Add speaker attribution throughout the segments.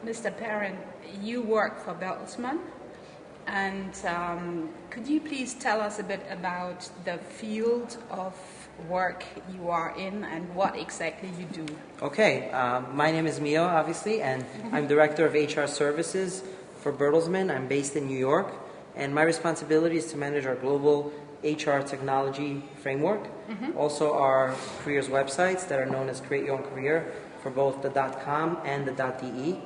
Speaker 1: Mr. Perin, you work for Bertelsmann, and could you please tell us a bit about the field of work you are in and what exactly you do?
Speaker 2: Okay, my name is Mio, obviously, and I'm Director of HR Services for Bertelsmann. I'm based in New York, and my responsibility is to manage our global HR technology framework, also our careers websites that are known as Create Your Own Career for both the .com and the .de.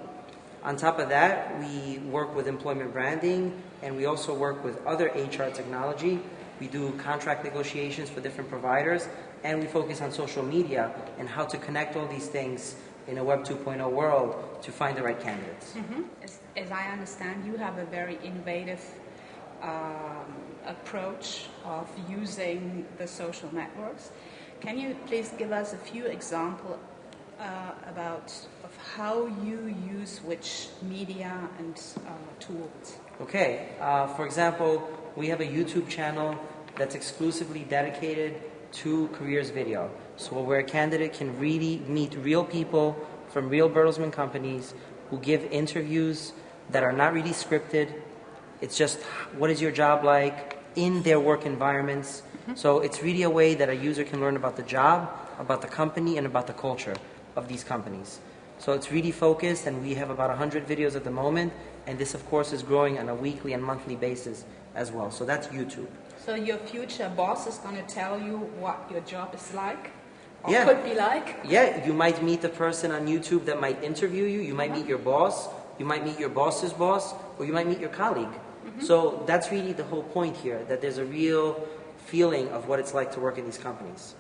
Speaker 2: On top of that, we work with employment branding, and we also work with other HR technology. We do contract negotiations for different providers, and we focus on social media and how to connect all these things in a Web 2.0 world to find the right candidates.
Speaker 1: As I understand, you have a very innovative approach of using the social networks. Can you please give us a few examples about of how you use which media and tools?
Speaker 2: Okay, for example, we have a YouTube channel that's exclusively dedicated to careers video. So where a candidate can really meet real people from real Bertelsmann companies who give interviews that are not really scripted. It's just, what is your job like in their work environments? So it's really a way that a user can learn about the job, about the company, and about the culture of these companies. So it's really focused, and we have about 100 videos at the moment, and this of course is growing on a weekly and monthly basis as well. So that's YouTube.
Speaker 1: So your future boss is going to tell you what your job is like, or
Speaker 2: Yeah.
Speaker 1: could be like?
Speaker 2: Yeah, you might meet the person on YouTube that might interview you, you might meet your boss, you might meet your boss's boss, or you might meet your colleague. So that's really the whole point here, that there's a real feeling of what it's like to work in these companies.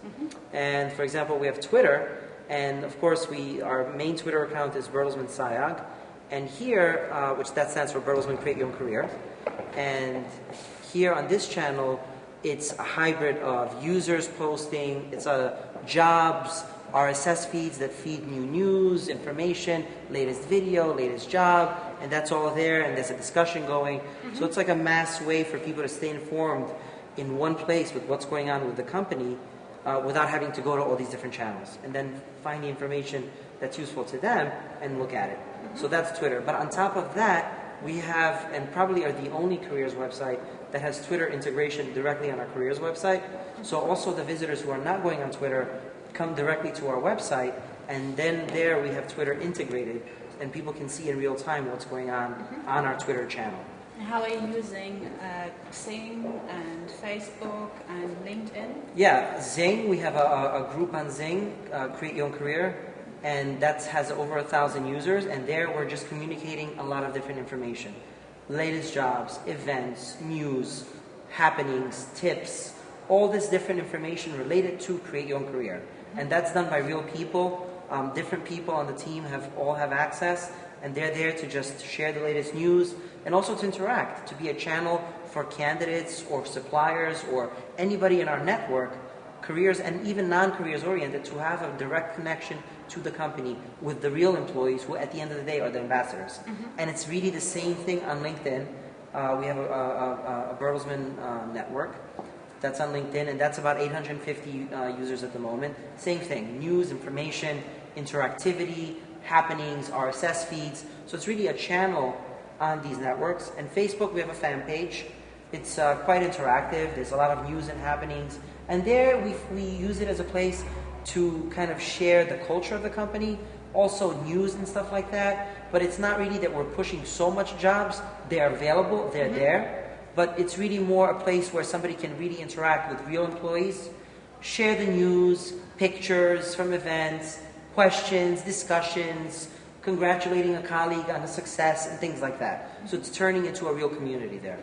Speaker 2: And for example, we have Twitter, and of course our main Twitter account is Bertelsmann SIAG, and here, which that stands for Bertelsmann Create Your Own Career, and here on this channel, it's a hybrid of users posting, it's jobs, RSS feeds that feed new news, information, latest video, latest job, and that's all there, and there's a discussion going. So it's like a mass way for people to stay informed in one place with what's going on with the company without having to go to all these different channels, and then find the information that's useful to them and look at it. So that's Twitter. But on top of that, we have, and probably are the only careers website that has Twitter integration directly on our careers website. So also the visitors who are not going on Twitter come directly to our website, and then there we have Twitter integrated, and people can see in real time what's going on our Twitter channel.
Speaker 1: How are you using Xing and Facebook and LinkedIn?
Speaker 2: Yeah, Xing, we have a group on Xing, Create Your Own Career, and that has over 1,000 users, and there we're just communicating a lot of different information. Latest jobs, events, news, happenings, tips, all this different information related to Create Your Own Career. And that's done by real people. Different people on the team all have access, and they're there to just share the latest news and also to interact, to be a channel for candidates or suppliers or anybody in our network, careers and even non-careers oriented, to have a direct connection to the company with the real employees who at the end of the day are the ambassadors. And it's really the same thing on LinkedIn. We have a Bertelsmann network that's on LinkedIn, and that's about 850 users at the moment. Same thing, news, information, interactivity, happenings, RSS feeds. So it's really a channel on these networks. And Facebook, we have a fan page. It's quite interactive. There's a lot of news and happenings. And there we use it as a place to kind of share the culture of the company, also news and stuff like that. But it's not really that we're pushing so much jobs. They're available, they're there. But it's really more a place where somebody can really interact with real employees, share the news, pictures from events, questions, discussions, congratulating a colleague on a success, and things like that. So it's turning into a real community there.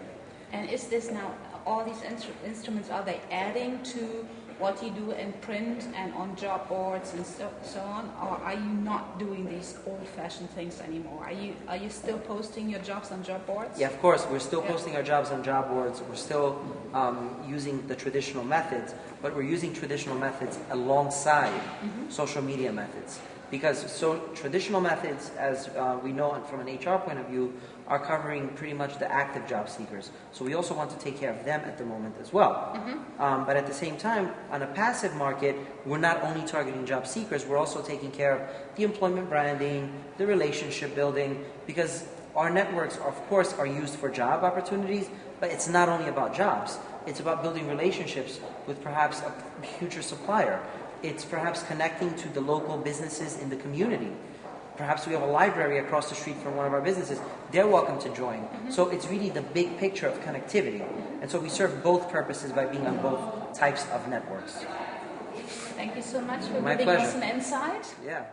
Speaker 1: And is this now, all these instruments, are they adding to what you do in print and on job boards and so on, or are you not doing these old-fashioned things anymore? Are you still posting your jobs on job boards?
Speaker 2: Yeah, of course. We're still posting our jobs on job boards. We're still using the traditional methods, but we're using traditional methods alongside social media methods. Because traditional methods, as we know from an HR point of view, are covering pretty much the active job seekers. So we also want to take care of them at the moment as well. But at the same time, on a passive market, we're not only targeting job seekers, we're also taking care of the employment branding, the relationship building, because our networks, of course, are used for job opportunities, but it's not only about jobs. It's about building relationships with perhaps a future supplier. It's perhaps connecting to the local businesses in the community. Perhaps we have a library across the street from one of our businesses. They're welcome to join. So it's really the big picture of connectivity. And so we serve both purposes by being on both types of networks.
Speaker 1: Thank you so much for
Speaker 2: My
Speaker 1: giving
Speaker 2: pleasure.
Speaker 1: us an insight.
Speaker 2: Yeah.